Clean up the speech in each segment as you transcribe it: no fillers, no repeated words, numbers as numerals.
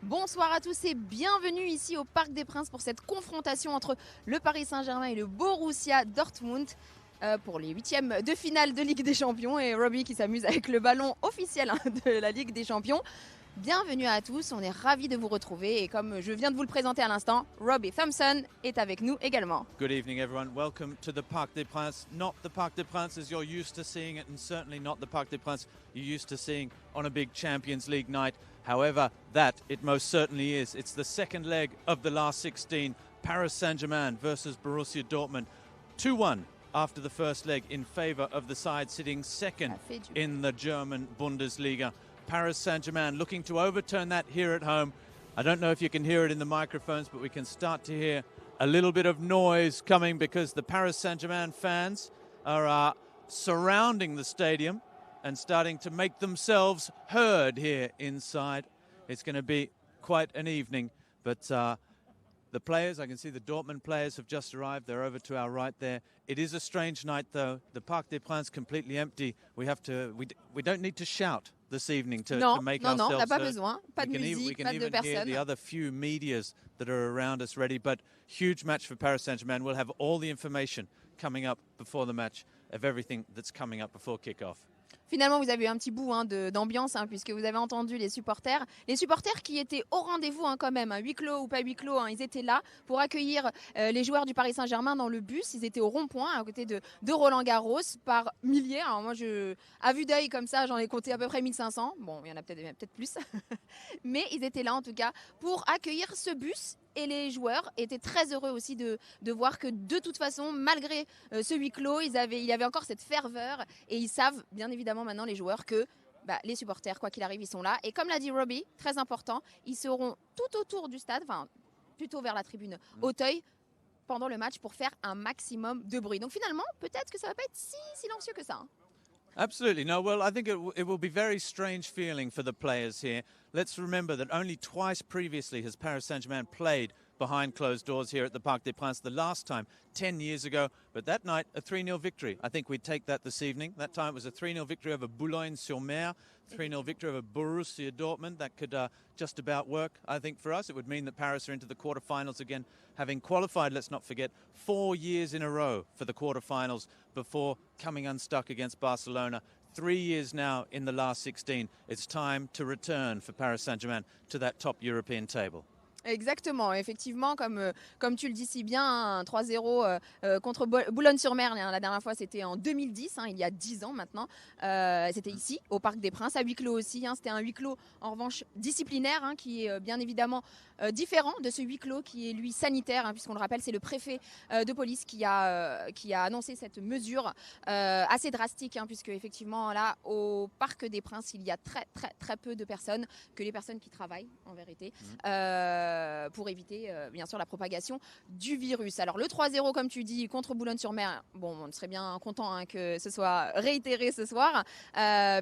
Bonsoir à tous et bienvenue ici au Parc des Princes pour cette confrontation entre le Paris Saint-Germain et le Borussia Dortmund pour les huitièmes de finale de Ligue des Champions. Et Robbie qui s'amuse avec le ballon officiel de la Ligue des Champions. Bienvenue à tous, on est ravis de vous retrouver et comme je viens de vous le présenter à l'instant, Robbie Thompson est avec nous également. Good evening everyone, welcome to the Parc des Princes. Not the Parc des Princes as you're used to seeing it, and certainly not the Parc des Princes you're used to seeing on a big Champions League night. However, that it most certainly is. It's the second leg of the last 16, Paris Saint-Germain versus Borussia Dortmund. 2-1 after the first leg in favour of the side sitting second in the German Bundesliga. Paris Saint-Germain looking to overturn that here at home. I don't know if you can hear it in the microphones, but we can start to hear a little bit of noise coming because the Paris Saint-Germain fans are surrounding the stadium and starting to make themselves heard here inside. It's going to be quite an evening, but the players, I can see the Dortmund players have just arrived. They're over to our right there. It is a strange night, though. The Parc des Princes completely empty. We don't need to shout this evening to make ourselves. Non, on n'a pas besoin. Pas de musique, pas de personne. We can even hear the other few medias that are around us ready. But huge match for Paris Saint-Germain. We'll have all the information coming up before the match of everything that's coming up before kick-off. Finalement, vous avez eu un petit bout d'ambiance puisque vous avez entendu les supporters qui étaient au rendez-vous quand même, huis clos ou pas huis clos, ils étaient là pour accueillir les joueurs du Paris Saint-Germain dans le bus. Ils étaient au rond-point à côté de Roland Garros par milliers. Alors moi, à vue d'œil comme ça, j'en ai compté à peu près 1500. Bon, il y en a peut-être plus, mais ils étaient là en tout cas pour accueillir ce bus. Et les joueurs étaient très heureux aussi de voir que de toute façon, malgré ce huis clos, il y avait encore cette ferveur. Et ils savent bien évidemment maintenant les joueurs que les supporters, quoi qu'il arrive, ils sont là. Et comme l'a dit Robbie, très important, ils seront tout autour du stade, enfin plutôt vers la tribune Auteuil, pendant le match pour faire un maximum de bruit. Donc finalement, peut-être que ça ne va pas être si silencieux que ça. Absolutely. No, well, I think it will be very strange feeling for the players here. Let's remember that only twice previously has Paris Saint-Germain played behind closed doors here at the Parc des Princes. The last time, 10 years ago. But that night, a 3-0 victory. I think we'd take that this evening. That time it was a 3-0 victory over Boulogne-sur-Mer, 3-0 victory over Borussia Dortmund. That could just about work. I think for us, it would mean that Paris are into the quarterfinals again, having qualified, let's not forget, 4 years in a row for the quarterfinals before coming unstuck against Barcelona. 3 years now in the last 16. It's time to return for Paris Saint-Germain to that top European table. Exactement, effectivement, comme tu le dis si bien, 3-0 contre Boulogne-sur-Mer. La dernière fois, c'était en 2010, il y a 10 ans maintenant. C'était ici, au Parc des Princes, à huis clos aussi. C'était un huis clos, en revanche, disciplinaire, qui est bien évidemment différent de ce huis clos qui est, lui, sanitaire, puisqu'on le rappelle, c'est le préfet de police qui a annoncé cette mesure assez drastique, puisque, effectivement, là, au Parc des Princes, il y a très, très, très peu de personnes, que les personnes qui travaillent, en vérité. Pour éviter bien sûr la propagation du virus. Alors le 3-0 comme tu dis contre Boulogne-sur-Mer, bon, on serait bien content que ce soit réitéré ce soir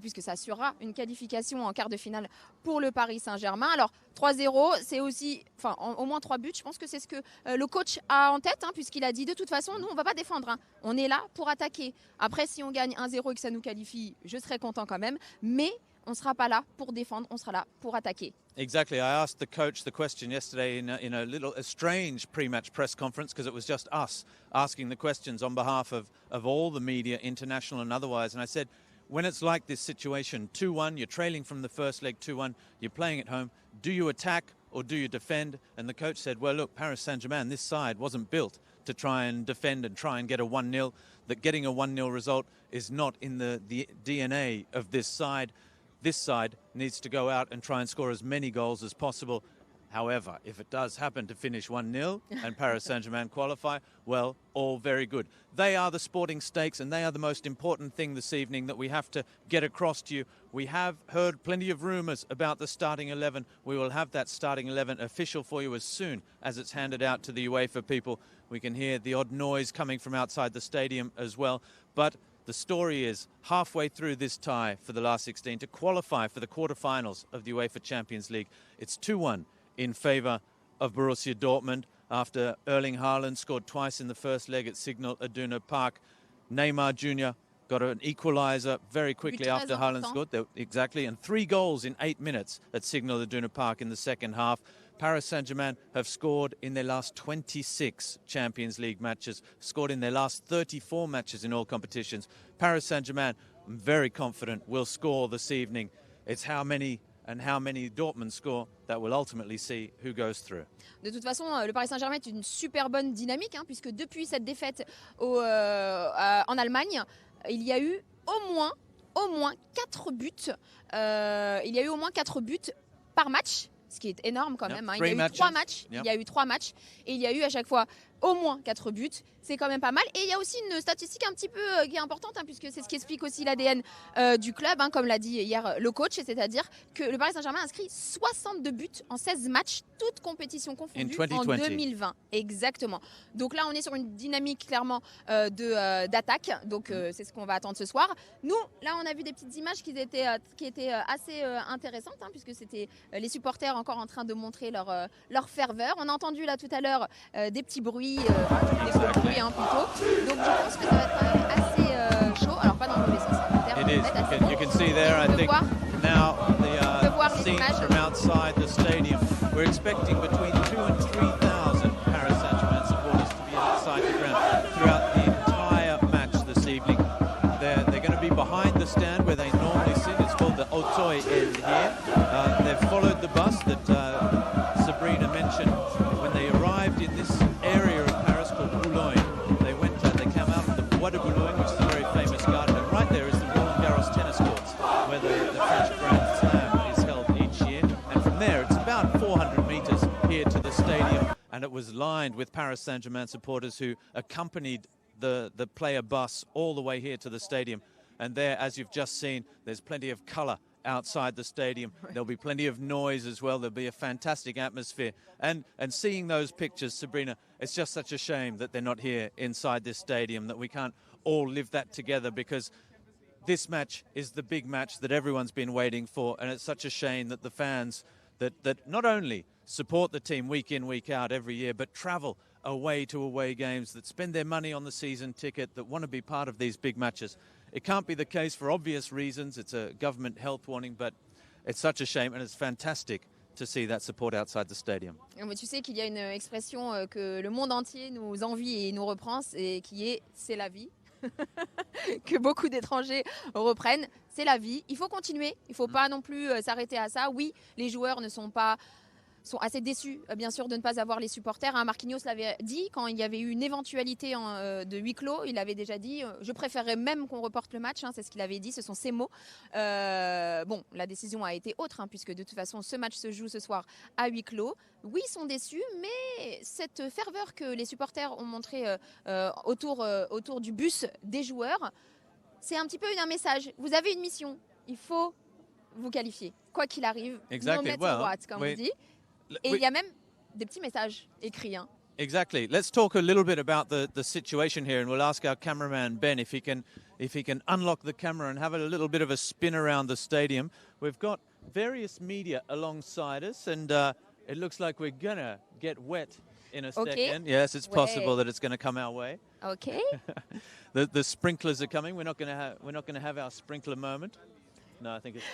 puisque ça assurera une qualification en quart de finale pour le Paris Saint-Germain. Alors 3-0, c'est aussi, au moins 3 buts, je pense que c'est ce que le coach a en tête puisqu'il a dit de toute façon nous on va pas défendre, on est là pour attaquer. Après si on gagne 1-0 et que ça nous qualifie, je serais content quand même, mais on ne sera pas là pour défendre, on sera là pour attaquer. Exactly. I asked the coach the question yesterday in a strange pre-match press conference because it was just us asking the questions on behalf of all the media, international and otherwise. And I said, when it's like this situation, 2-1, you're trailing from the first leg 2-1, you're playing at home, do you attack or do you defend? And the coach said, well, look, Paris Saint-Germain, this side wasn't built to try and defend and try and get a 1-0. That getting a 1-0 result is not in the DNA of this side. This side needs to go out and try and score as many goals as possible. However, if it does happen to finish 1-0 and Paris Saint-Germain qualify, well, all very good. They are the sporting stakes, and they are the most important thing this evening that we have to get across to you. We have heard plenty of rumours about the starting 11. We will have that starting 11 official for you as soon as it's handed out to the UEFA people. We can hear the odd noise coming from outside the stadium as well. But the story is, halfway through this tie for the last 16 to qualify for the quarterfinals of the UEFA Champions League, it's 2-1 in favour of Borussia Dortmund after Erling Haaland scored twice in the first leg at Signal Iduna Park. Neymar Jr. got an equaliser very quickly after Haaland scored. Exactly, and 3 goals in 8 minutes at Signal Iduna Park in the second half. Paris Saint-Germain have scored in their last 26 Champions League matches, scored in their last 34 matches in all competitions. Paris Saint-Germain, I'm very confident, will score this evening. It's how many Dortmund score that will ultimately see who goes through. De toute façon, le Paris Saint-Germain est une super bonne dynamique, puisque depuis cette défaite en Allemagne, il y a eu au moins 4 buts. Il y a eu au moins 4 buts par match, ce qui est énorme quand même. Il y a eu 3 matchs. Il y a eu 3 matchs et il y a eu à chaque fois au moins 4 buts. C'est quand même pas mal. Et il y a aussi une statistique un petit peu qui est importante, puisque c'est ce qui explique aussi l'ADN du club, comme l'a dit hier le coach, c'est-à-dire que le Paris Saint-Germain a inscrit 62 buts en 16 matchs, toutes compétitions confondues, en 2020. Exactement. Donc là, on est sur une dynamique clairement d'attaque. Donc c'est ce qu'on va attendre ce soir. Nous, là, on a vu des petites images qui étaient assez intéressantes, puisque c'était les supporters encore en train de montrer leur ferveur. On a entendu là tout à l'heure des petits bruits, des gros bruits plutôt. Donc je pense que ça va être quand même assez chaud. Alors pas dans le mauvais sens. It is. You can see there, I think, now the scenes from outside the stadium. We're expecting between 2,000 and 3,000 Paris Saint-Germain supporters to be outside the ground throughout the entire match this evening. They're going to be behind the stand where they normally sit. It's called the Auteuil end here. They've followed the bus that Sabrina mentioned when they arrived in this area of Paris called Boulogne. They came out of the Bois de Boulogne, which is a very famous garden, and right there is the Roland Garros tennis courts where the French Grand Slam is held each year. And from there, it's about 400 metres here to the stadium, and it was lined with Paris Saint-Germain supporters who accompanied the player bus all the way here to the stadium. And there, as you've just seen, there's plenty of colour outside the stadium. There'll be plenty of noise as well. There'll be a fantastic atmosphere. And seeing those pictures, Sabrina, it's just such a shame that they're not here inside this stadium, that we can't all live that together, because this match is the big match that everyone's been waiting for. And it's such a shame that the fans that not only support the team week in, week out every year, but travel away to away games, that spend their money on the season ticket, that want to be part of these big matches. It can't be the case for obvious reasons. It's a government health warning, but it's such a shame, and it's fantastic to see that support outside the stadium. Mais tu sais qu'il y a une expression que le monde entier nous envie et nous reprend, et qui est « c'est la vie ». Que beaucoup d'étrangers reprennent. C'est la vie. Il faut continuer. Il ne faut pas non plus s'arrêter à ça. Oui, les joueurs sont assez déçus, bien sûr, de ne pas avoir les supporters. Marquinhos l'avait dit quand il y avait eu une éventualité de huis clos. Il avait déjà dit « je préférerais même qu'on reporte le match ». C'est ce qu'il avait dit, ce sont ses mots. Bon, la décision a été autre, puisque de toute façon, ce match se joue ce soir à huis clos. Oui, ils sont déçus, mais cette ferveur que les supporters ont montrée autour du bus des joueurs, c'est un petit peu un message. Vous avez une mission, il faut vous qualifier. Quoi qu'il arrive, no matter what, comme on dit. Et il y a même des petits messages écrits. Exactly. Let's talk a little bit about the situation here, and we'll ask our cameraman Ben if he can unlock the camera and have a little bit of a spin around the stadium. We've got various media alongside us, and it looks like we're gonna get wet in a second. Yes, it's possible that it's going to come our way. Okay. The sprinklers are coming. We're not going to have our sprinkler moment. No, I think it's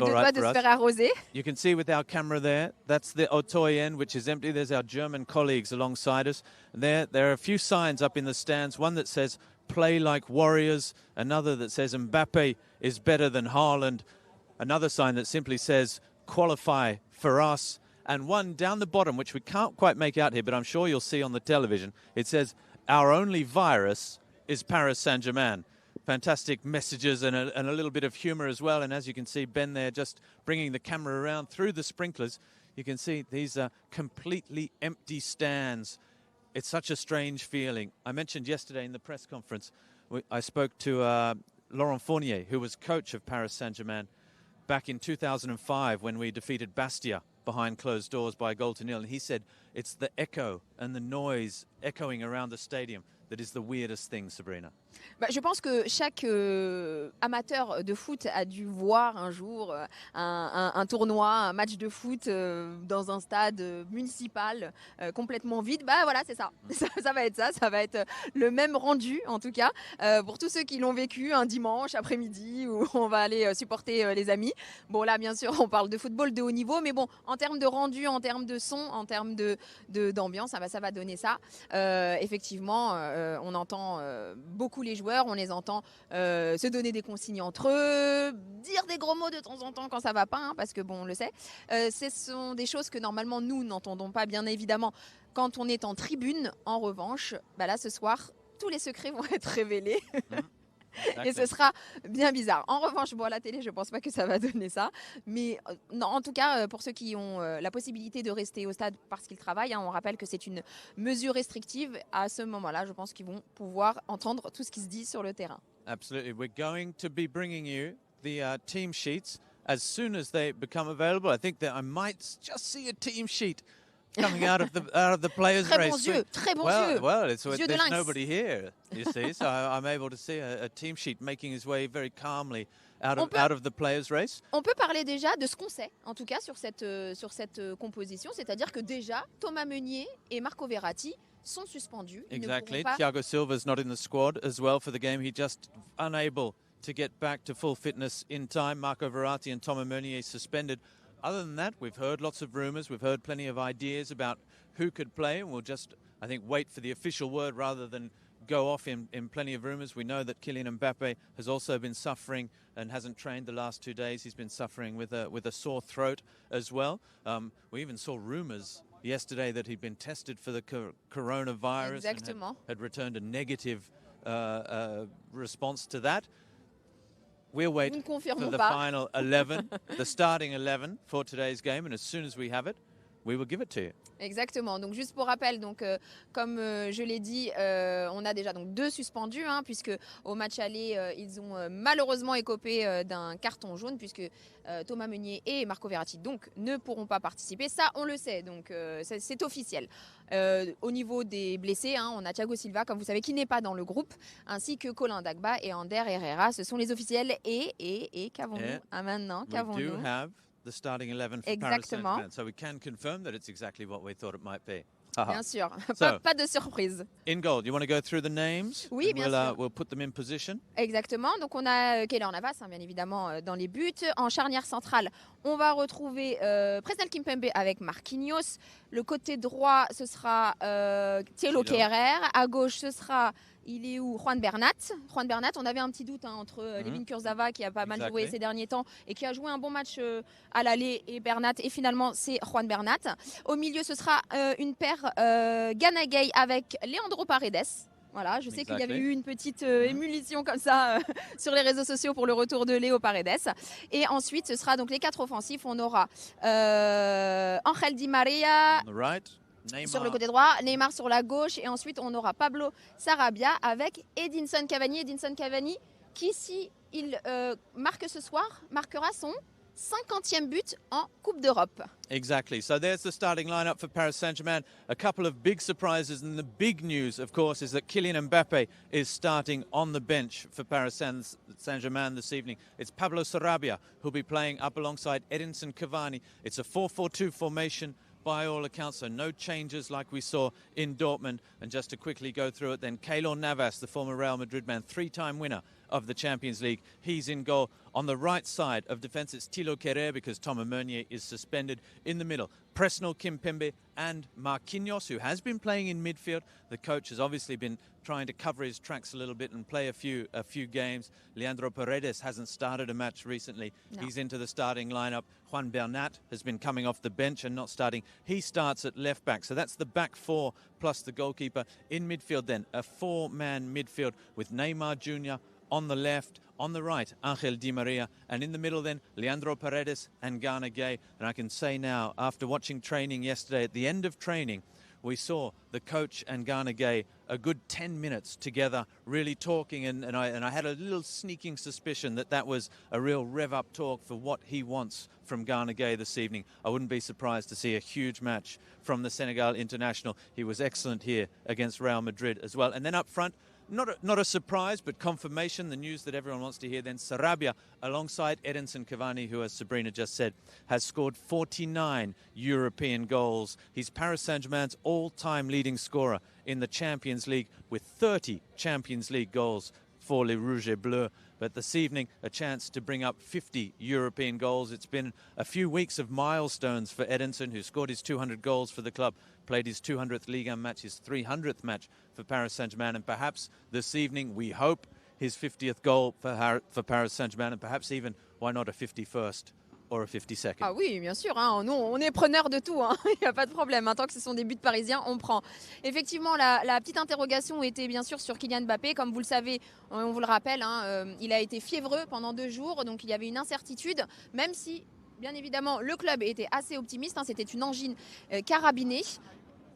all right for us. You can see with our camera there, that's the Auteuil end, which is empty. There's our German colleagues alongside us. And there are a few signs up in the stands. One that says, "Play like warriors." Another that says, "Mbappe is better than Haaland." Another sign that simply says, "Qualify for us." And one down the bottom, which we can't quite make out here, but I'm sure you'll see on the television. It says, "Our only virus is Paris Saint-Germain." Fantastic messages and a little bit of humour as well. And as you can see, Ben there just bringing the camera around through the sprinklers. you can see these are completely empty stands. It's such a strange feeling. I mentioned yesterday in the press conference, I spoke to Laurent Fournier, who was coach of Paris Saint-Germain back in 2005 when we defeated Bastia behind closed doors by a 0-0. And he said it's the echo and the noise echoing around the stadium that is the weirdest thing, Sabrina. Bah, je pense que chaque amateur de foot a dû voir un jour un tournoi, un match de foot dans un stade municipal complètement vide. Bah voilà, c'est ça. Ça va être ça. Ça va être le même rendu, en tout cas, pour tous ceux qui l'ont vécu un dimanche après-midi où on va aller supporter les amis. Bon, là, bien sûr, on parle de football de haut niveau, mais bon, en termes de rendu, en termes de son, en termes d'ambiance, ça va donner ça. Effectivement, on entend beaucoup les joueurs, on les entend se donner des consignes entre eux, dire des gros mots de temps en temps quand ça va pas, hein, parce que bon, on le sait. Ce sont des choses que normalement nous n'entendons pas, bien évidemment, quand on est en tribune. En revanche, bah là ce soir, tous les secrets vont être révélés. Et ce sera bien bizarre. En revanche, bon, à la télé, je ne pense pas que ça va donner ça. Mais non, en tout cas, pour ceux qui ont la possibilité de rester au stade parce qu'ils travaillent, hein, on rappelle que c'est une mesure restrictive. À ce moment-là, je pense qu'ils vont pouvoir entendre tout ce qui se dit sur le terrain. Absolutely. We're going to be bringing you the team sheets as soon as they become available. I think that I might just see a team sheet coming out of the players' Très race. bons yeux, très bons yeux. Well, Yeux de there's lynx. nobody here, you see, so I'm able to see a team sheet making his way very calmly out of the players' race. On peut parler déjà de ce qu'on sait, en tout cas sur cette composition, c'est-à-dire que déjà Thomas Meunier et Marco Verratti sont suspendus. Ils Exactly. ne pourront pas... Thiago Silva's not in the squad as well for the game. He just unable to get back to full fitness in time. Marco Verratti and Thomas Meunier suspended. Other than that, we've heard lots of rumours. We've heard plenty of ideas about who could play, and we'll just, I think, wait for the official word rather than go off in plenty of rumours. We know that Kylian Mbappe has also been suffering and hasn't trained the last 2 days. He's been suffering with a sore throat as well. We even saw rumours yesterday that he'd been tested for the coronavirus. Exactement. And had returned a negative response to that. We'll wait for the final 11, the starting 11 for today's game, and as soon as we have it, we will give it to you. Exactement. Donc juste pour rappel, donc comme je l'ai dit, on a déjà donc 2 suspendus, hein, puisque au match aller, ils ont malheureusement écopé d'un carton jaune, puisque Thomas Meunier et Marco Verratti donc ne pourront pas participer. Ça, on le sait, donc c'est officiel. Au niveau des blessés, hein, on a Thiago Silva, comme vous savez, qui n'est pas dans le groupe, ainsi que Colin Dagba et Ander Herrera. Ce sont les officiels. Et qu'avons-nous maintenant? Qu'avons-nous? The starting 11 for Paris Saint-Germain, so we can confirm that it's exactly what we thought it might be. Bien sûr, So, pas de surprise. In goal, you want to go through the names? Oui, bien sûr. We'll put them in position. Exactement, donc on a Keylor Navas, hein, bien évidemment, dans les buts. En charnière centrale, on va retrouver Presnel Kimpembe avec Marquinhos. Le côté droit, ce sera Thilo Kehrer. À gauche, ce sera... Il est où? Juan Bernat. Juan Bernat, on avait un petit doute, hein, entre Levin Kurzawa, qui a pas mal joué ces derniers temps et qui a joué un bon match à l'aller, et Bernat. Et finalement, c'est Juan Bernat. Au milieu, ce sera une paire Gana Gueye avec Leandro Paredes. Voilà, je sais qu'il y avait eu une petite émulsion comme ça sur les réseaux sociaux pour le retour de Léo Paredes. Et ensuite, ce sera donc les 4 offensifs. On aura Angel Di Maria. On the right. Neymar. Sur le côté droit, Neymar sur la gauche, et ensuite on aura Pablo Sarabia avec Edinson Cavani. Edinson Cavani qui, si il marque ce soir, marquera son 50e but en Coupe d'Europe. Exactly. So there's the starting lineup for Paris Saint-Germain. A couple of big surprises, and the big news, of course, is that Kylian Mbappe is starting on the bench for Paris Saint-Germain this evening. It's Pablo Sarabia who'll be playing up alongside Edinson Cavani. It's a 4-4-2 formation by all accounts, so no changes like we saw in Dortmund. And just to quickly go through it then, Keylor Navas, the former Real Madrid man, 3-time winner of the Champions League. He's in goal. On the right side of defence, it's Thilo Kehrer because Thomas Meunier is suspended. In the middle, Presnel Kimpembe and Marquinhos, who has been playing in midfield. The coach has obviously been trying to cover his tracks a little bit and play a few games. Leandro Paredes hasn't started a match recently. No. He's into the starting lineup. Juan Bernat has been coming off the bench and not starting. He starts at left back. So that's the back 4 plus the goalkeeper. In midfield then, a 4-man midfield with Neymar Jr. on the left. On the right, Angel Di Maria. And in the middle then, Leandro Paredes and Gana Gay. And I can say now, after watching training yesterday, at the end of training, we saw the coach and Gana Gay a good 10 minutes together, really talking, and I had a little sneaking suspicion that was a real rev-up talk for what he wants from Gana Gay this evening. I wouldn't be surprised to see a huge match from the Senegal international. He was excellent here against Real Madrid as well. And then up front, not a surprise, but confirmation, the news that everyone wants to hear then, Sarabia alongside Edinson Cavani, who, as Sabrina just said, has scored 49 European goals. He's Paris Saint-Germain's all-time leading scorer in the Champions League with 30 Champions League goals for Les Rouges et Bleus. But this evening, a chance to bring up 50 European goals. It's been a few weeks of milestones for Edinson, who scored his 200 goals for the club, played his 200th Ligue 1 match, his 300th match for Paris Saint-Germain, and perhaps this evening, we hope, his 50th goal for Paris Saint-Germain, and perhaps even, why not a 51st or a 52nd? Ah oui, bien sûr, hein. Nous, on est preneurs de tout, hein. Il n'y a pas de problème. Tant que ce sont des buts parisiens, on prend. Effectivement, la petite interrogation était bien sûr sur Kylian Mbappé. Comme vous le savez, on vous le rappelle, hein, il a été fiévreux pendant 2 jours, donc il y avait une incertitude, même si, bien évidemment, le club était assez optimiste, hein. C'était une angine carabinée.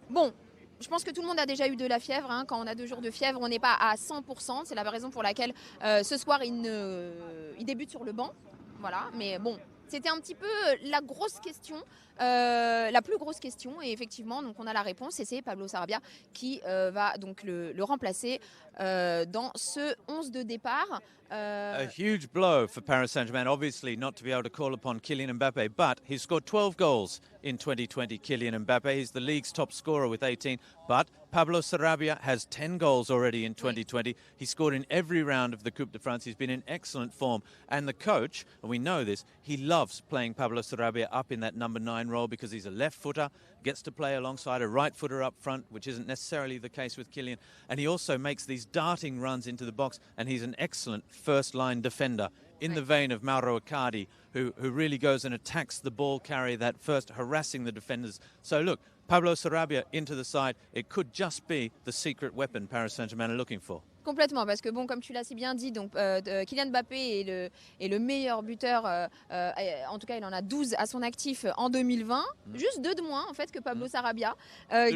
Bon, je pense que tout le monde a déjà eu de la fièvre, hein. Quand on a 2 jours de fièvre, on n'est pas à 100%. C'est la raison pour laquelle ce soir, il débute sur le banc. Voilà, mais bon, c'était un petit peu la grosse question, la plus grosse question. Et effectivement, donc on a la réponse et c'est Pablo Sarabia qui va donc le remplacer dans ce 11 de départ. A huge blow for Paris Saint-Germain, obviously not to be able to call upon Kylian Mbappé, but he scored 12 goals in 2020, Kylian Mbappé. He's the league's top scorer with 18, but Pablo Sarabia has 10 goals already in 2020. He scored in every round of the Coupe de France. He's been in excellent form. And the coach, and we know this, he loves playing Pablo Sarabia up in that number 9 role because he's a left footer, gets to play alongside a right footer up front, which isn't necessarily the case with Kylian. And he also makes these darting runs into the box, and he's an excellent first-line defender in the vein of Mauro Icardi, who really goes and attacks the ball carrier, that first harassing the defenders. So look, Pablo Sarabia into the side, it could just be the secret weapon Paris Saint-Germain are looking for. Complètement, parce que bon, comme tu l'as si bien dit, donc Kylian Mbappé est le meilleur buteur, en tout cas il en a 12 à son actif en 2020, juste 2 de moins en fait que Pablo Sarabia,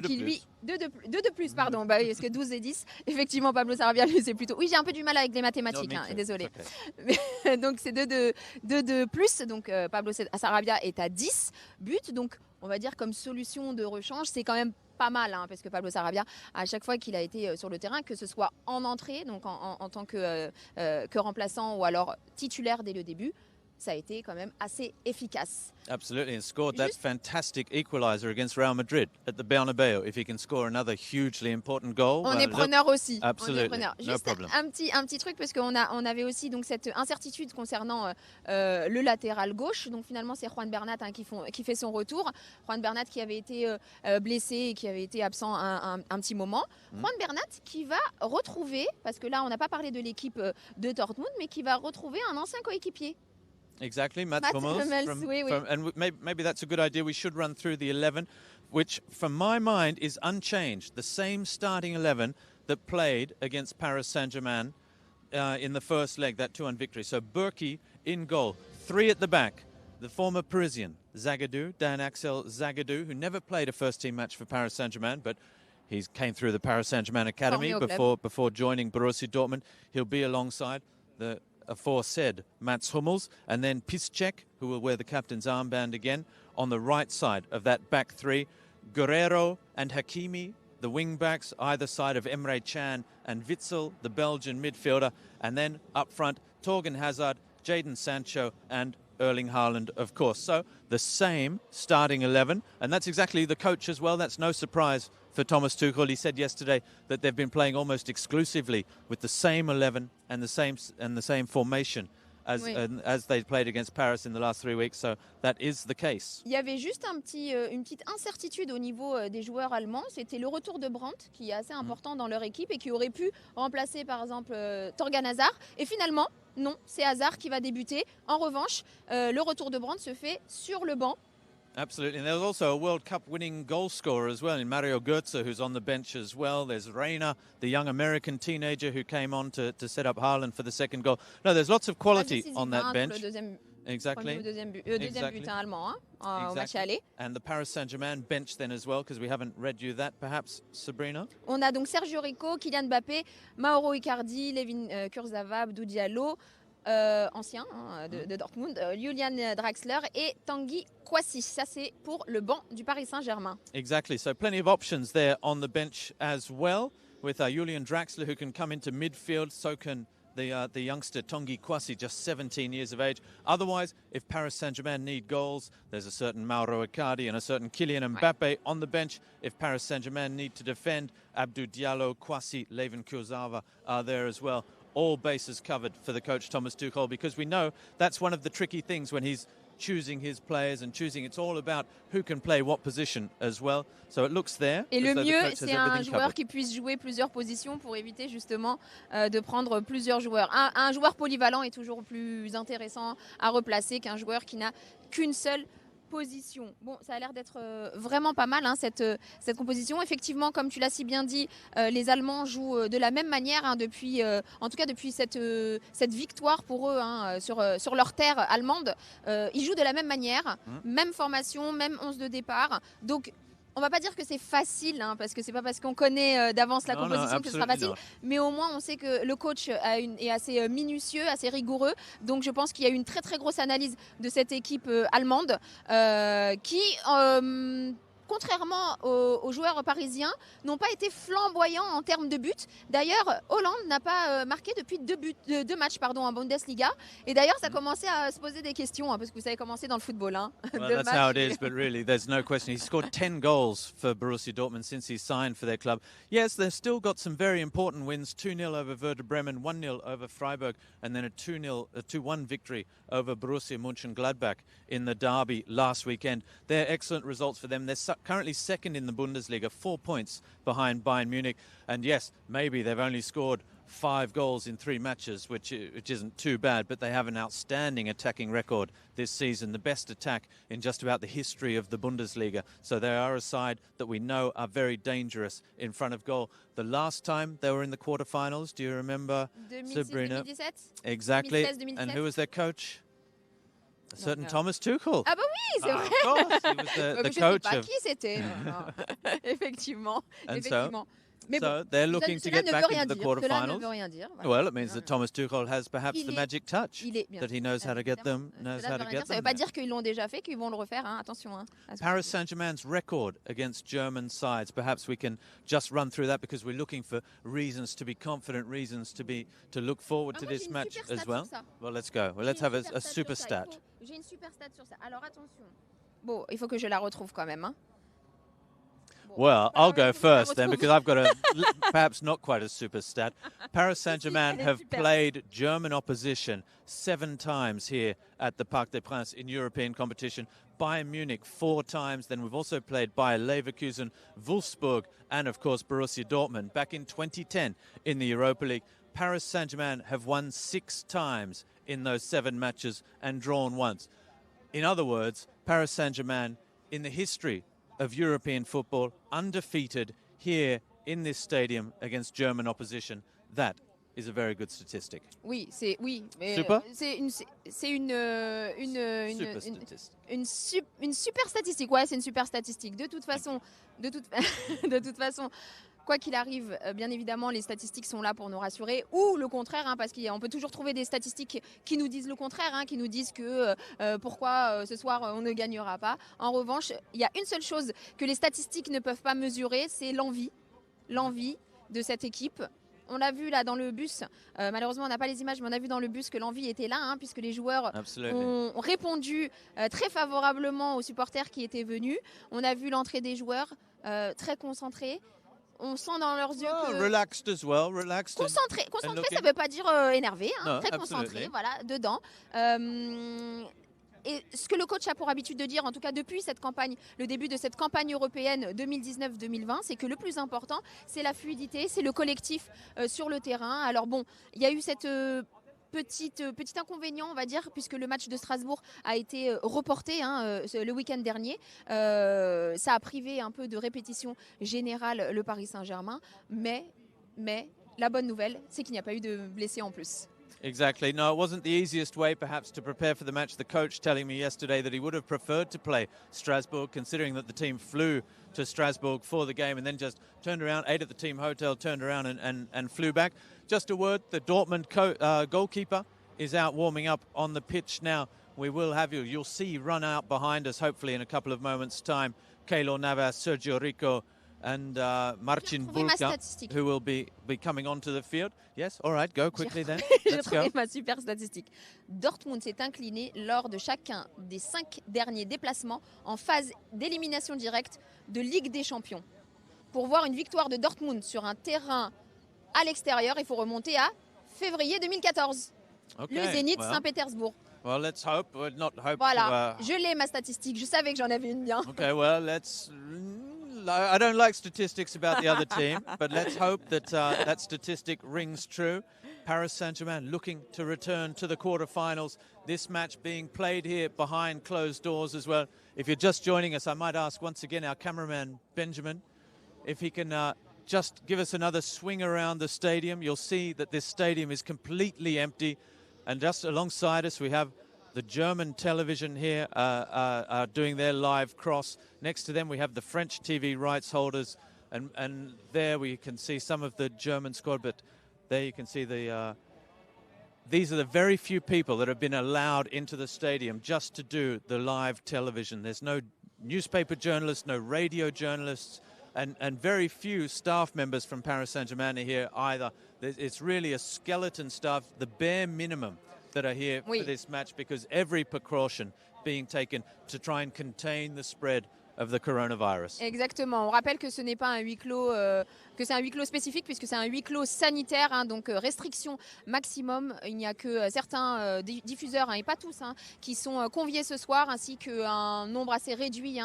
qui lui... 2 de plus, pardon, bah oui, parce que 12 et 10, effectivement Pablo Sarabia lui c'est plutôt... Oui, j'ai un peu du mal avec les mathématiques, hein, désolé. Okay. Donc c'est 2 de plus, donc Pablo Sarabia est à 10 buts, donc on va dire comme solution de rechange, c'est quand même pas mal, hein, parce que Pablo Sarabia, à chaque fois qu'il a été sur le terrain, que ce soit en entrée, donc en tant que remplaçant ou alors titulaire dès le début, ça a été quand même assez efficace. Absolutely, and scored that fantastic equaliser against Real Madrid at the Bernabeu. If he can score another hugely important goal, on est preneur aussi. Absolutely, on est preneur. Juste no problem. un petit truc, parce qu'on avait aussi donc cette incertitude concernant le latéral gauche. Donc finalement, c'est Juan Bernat, hein, qui fait son retour. Juan Bernat qui avait été blessé et qui avait été absent un petit moment. Juan Bernat qui va retrouver, parce que là, on n'a pas parlé de l'équipe de Dortmund, mais qui va retrouver un ancien coéquipier. Exactly, Mats Hummels. And maybe that's a good idea. We should run through the 11, which, from my mind, is unchanged. The same starting 11 that played against Paris Saint-Germain in the first leg, that 2-1 victory. So Burki in goal, 3 at the back. The former Parisian, Zagadou, Dan Axel Zagadou, who never played a first-team match for Paris Saint-Germain, but he came through the Paris Saint-Germain academy before joining Borussia Dortmund. He'll be alongside the aforesaid Mats Hummels, and then Piszczek, who will wear the captain's armband again, on the right side of that back 3. Guerrero and Hakimi, the wing-backs, either side of Emre Can and Witsel, the Belgian midfielder, and then up front, Torgan Hazard, Jadon Sancho, and Erling Haaland, of course. So the same starting 11, and that's exactly the coach as well. That's no surprise for Thomas Tuchel. He said yesterday that they've been playing almost exclusively with the same 11 and the same formation as they played against Paris in the last 3 weeks. So that is the case. Il y avait juste une petite incertitude au niveau des joueurs allemands. C'était le retour de Brandt, qui est assez important dans leur équipe et qui aurait pu remplacer par exemple Torgan Hazard. Et finalement, non, c'est Hazard qui va débuter. En revanche, le retour de Brandt se fait sur le banc. Absolutely. And there's also a World Cup winning goal scorer as well in Mario Götze, who's on the bench as well. There's Reina, the young American teenager who came on to set up Haaland for the second goal. No, there's lots of quality on that bench. Exactly. Deuxième butin allemand au match aller. And the Paris Saint-Germain bench then as well, because we haven't read you that perhaps, Sabrina. On a donc Sergio Rico, Kylian Mbappé, Mauro Icardi, Levin Kurzawa, Abdou Diallo, ancien de Dortmund, Julian Draxler et Tanguy Kouassi. Ça c'est pour le banc du Paris Saint-Germain. Exactly, so plenty of options there on the bench as well, with Julian Draxler who can come into midfield, so can the youngster Tanguy Kouassi, just 17 years of age. Otherwise, if Paris Saint-Germain need goals, there's a certain Mauro Icardi and a certain Kylian Mbappe on the bench. If Paris Saint-Germain need to defend, Abdou Diallo, Kouassi, Levin Kurzawa are there as well. All bases covered for the coach Thomas Tuchel, because we know that's one of the tricky things when he's choosing his players and choosing. It's all about who can play what position as well. So it looks there. Et le mieux, c'est un joueur qui puisse jouer plusieurs positions pour éviter justement de prendre plusieurs joueurs. Un joueur polyvalent est toujours plus intéressant à replacer qu'un joueur qui n'a qu'une seule position. Bon, ça a l'air d'être vraiment pas mal, hein, cette composition. Effectivement, comme tu l'as si bien dit, les Allemands jouent de la même manière, hein, depuis, en tout cas depuis cette victoire pour eux, hein, sur leur terre allemande. Ils jouent de la même manière, même formation, même 11 de départ. Donc, on ne va pas dire que c'est facile, hein, parce que c'est pas parce qu'on connaît d'avance la composition que ce sera facile, mais au moins on sait que le coach est assez minutieux, assez rigoureux. Donc je pense qu'il y a eu une très très grosse analyse de cette équipe allemande qui, contrairement aux joueurs parisiens, n'ont pas été flamboyants en termes de buts. D'ailleurs, Hollande n'a pas marqué depuis deux matchs en Bundesliga. Et d'ailleurs, ça commençait à se poser des questions, hein, parce que vous savez comment c'est dans le football. Hein, well, that's how it is, but really, there's no question. He's scored 10 goals for Borussia Dortmund since he signed for their club. Yes, they've still got some very important wins. 2-0 over Werder Bremen, 1-0 over Freiburg, and then a 2-1 victory over Borussia Mönchengladbach in the derby last weekend. They're excellent results for them. They're currently second in the Bundesliga, 4 points behind Bayern Munich. And yes, maybe they've only scored 5 goals in 3 matches, which isn't too bad, but they have an outstanding attacking record this season, the best attack in just about the history of the Bundesliga. So they are a side that we know are very dangerous in front of goal. The last time they were in the quarterfinals, do you remember, 2006, Sabrina? 2017. Exactly. 2016, 2017. And who was their coach? A certain Thomas Tuchel. Ah bah oui, c'est vrai. Of course, he was the coach sais pas of... qui c'était. Effectivement. And Effectivement. Mais so they're looking to get back into the quarterfinals. Voilà. Well, it means that Thomas Tuchel has perhaps the magic touch, that he knows how to get them. Ça ne veut pas dire qu'ils l'ont déjà fait, qu'ils vont le refaire. Hein. Attention. Hein. Paris Saint-Germain's record against German sides. Perhaps we can just run through that, because we're looking for reasons to be confident, reasons to look forward to this match as well. Well, let's go. Well, let's have a super stat. J'ai une super stat sur ça. Alors attention. Bon, il faut que je la retrouve quand même. Hein. Well, I'll go first then, because I've got a perhaps not quite a super stat. Paris Saint-Germain have played German opposition 7 times here at the Parc des Princes in European competition. Bayern Munich 4 times. Then we've also played Bayer Leverkusen, Wolfsburg, and of course Borussia Dortmund back in 2010 in the Europa League. Paris Saint-Germain have won 6 times in those 7 matches and drawn once. In other words, Paris Saint-Germain, in the history of European football, undefeated here in this stadium against German opposition. That is a very good statistic. Oui, c'est super. C'est une super statistique. Ouais, c'est une super statistique. De toute façon, quoi qu'il arrive, bien évidemment, les statistiques sont là pour nous rassurer, ou le contraire, hein, parce qu'on peut toujours trouver des statistiques qui nous disent le contraire, hein, qui nous disent que pourquoi ce soir on ne gagnera pas. En revanche, il y a une seule chose que les statistiques ne peuvent pas mesurer, c'est l'envie de cette équipe. On l'a vu là dans le bus, malheureusement on n'a pas les images, mais on a vu dans le bus que l'envie était là, hein, puisque les joueurs ont répondu très favorablement aux supporters qui étaient venus. On a vu l'entrée des joueurs très concentrés. On sent dans leurs yeux que... Relaxed as well, relaxed. Concentré, ça ne veut pas dire énervé, hein, très concentré, voilà, dedans. Et ce que le coach a pour habitude de dire, en tout cas depuis cette campagne, le début de cette campagne européenne 2019-2020, c'est que le plus important, c'est la fluidité, c'est le collectif sur le terrain. Alors bon, il y a eu cette petit inconvénient, on va dire, puisque le match de Strasbourg a été reporté le week-end dernier. Ça a privé un peu de répétition générale le Paris Saint-Germain, mais la bonne nouvelle, c'est qu'il n'y a pas eu de blessés en plus. Exactly. No, it wasn't the easiest way, perhaps, to prepare for the match. The coach telling me yesterday that he would have preferred to play Strasbourg, considering that the team flew to Strasbourg for the game and then just turned around, ate at the team hotel, turned around and flew back. Just a word, the Dortmund goalkeeper is out warming up on the pitch now. We will have you'll see run out behind us, hopefully in a couple of moments' time, Keylor Navas, Sergio Rico, and Marcin Bulka, who will be coming onto the field. Yes, all right, go quickly then. J'ai trouvé ma super statistique. Dortmund s'est incliné lors de chacun des 5 derniers déplacements en phase d'élimination directe de Ligue des Champions. Pour voir une victoire de Dortmund sur un terrain à l'extérieur, il faut remonter à février 2014. Okay, le Zénith Saint-Pétersbourg. Well, let's hope, not hope. Voilà, je l'ai ma statistique. Je savais que j'en avais une bien. Okay, well, I don't like statistics about the other team, but let's hope that that statistic rings true. Paris Saint-Germain looking to return to the quarterfinals. This match being played here behind closed doors as well. If you're just joining us, I might ask once again our cameraman, Benjamin, if he can just give us another swing around the stadium. You'll see that this stadium is completely empty. And just alongside us, we have the German television here doing their live cross. Next to them, we have the French TV rights holders. And there we can see some of the German squad. But there you can see these are the very few people that have been allowed into the stadium just to do the live television. There's no newspaper journalists, no radio journalists, and very few staff members from Paris Saint-Germain are here either. It's really a skeleton staff, the bare minimum, that are here for this match, because every precaution being taken to try and contain the spread of the coronavirus. Exactement. On rappelle que ce n'est pas un huis clos, que c'est un huis clos spécifique, puisque c'est un huis clos sanitaire, donc restriction maximum. Il n'y a que certains diffuseurs, et pas tous, qui sont conviés ce soir, ainsi qu'un nombre assez réduit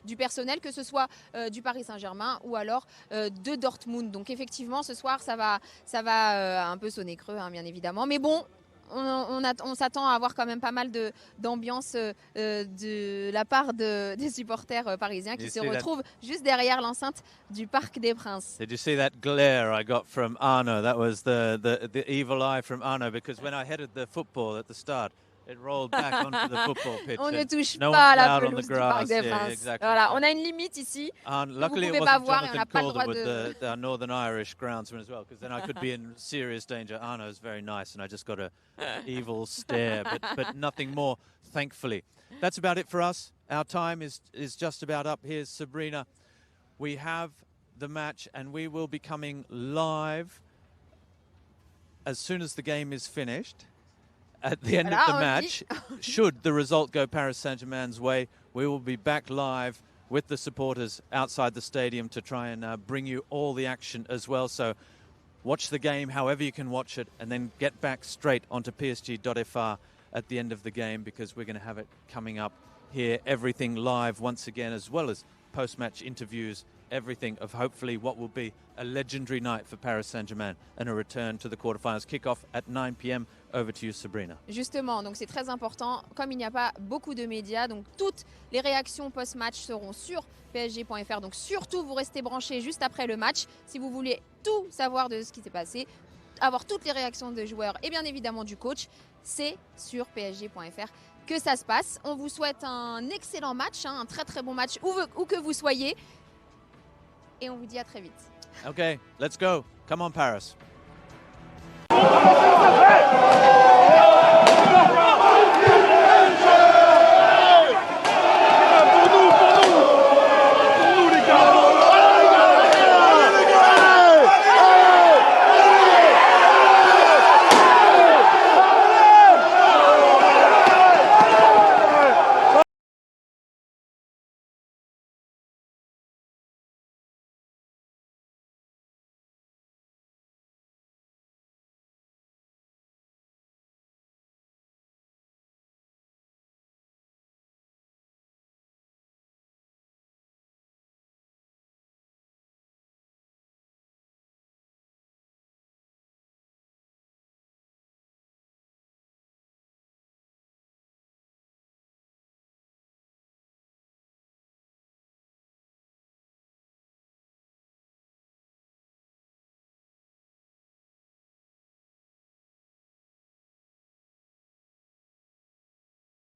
du personnel, que ce soit du Paris Saint-Germain ou alors de Dortmund. Donc effectivement, ce soir, ça va un peu sonner creux, bien évidemment. Mais bon, on s'attend à avoir quand même pas mal d'ambiance de la part des supporters parisiens qui se retrouvent juste derrière l'enceinte du Parc des Princes. Did you see that glare I got from Arno? That was the evil eye from Arno, because when I headed the football at the start, it rolled back onto the football pitch. On ne touche pas à la pelouse du Parc des Princes. Exactly. Voilà, on a une limite ici. Luckily, vous it pouvez pas wasn't voir et on Jonathan n'a pas le droit Calder with the Northern Irish groundsman as well, because then I could be in serious danger. Arno's very nice, and I just got a evil stare, but nothing more, thankfully. That's about it for us. Our time is just about up. Here's Sabrina. We have the match, and we will be coming live as soon as the game is finished. At the end of the match, should the result go Paris Saint-Germain's way, we will be back live with the supporters outside the stadium to try and bring you all the action as well. So watch the game however you can watch it, and then get back straight onto PSG.fr at the end of the game, because we're going to have it coming up here, everything live once again, as well as post-match interviews, everything of hopefully what will be a legendary night for Paris Saint-Germain and a return to the quarterfinals. Kick-off at 9 p.m. Over to you, Sabrina. Justement, donc c'est très important. Comme il n'y a pas beaucoup de médias, donc toutes les réactions post-match seront sur PSG.fr. Donc surtout, vous restez branchés juste après le match si vous voulez tout savoir de ce qui s'est passé, avoir toutes les réactions des joueurs et bien évidemment du coach. C'est sur PSG.fr que ça se passe. On vous souhaite un excellent match, un très très bon match où que vous soyez. Et on vous dit à très vite. Okay, let's go. Come on, Paris.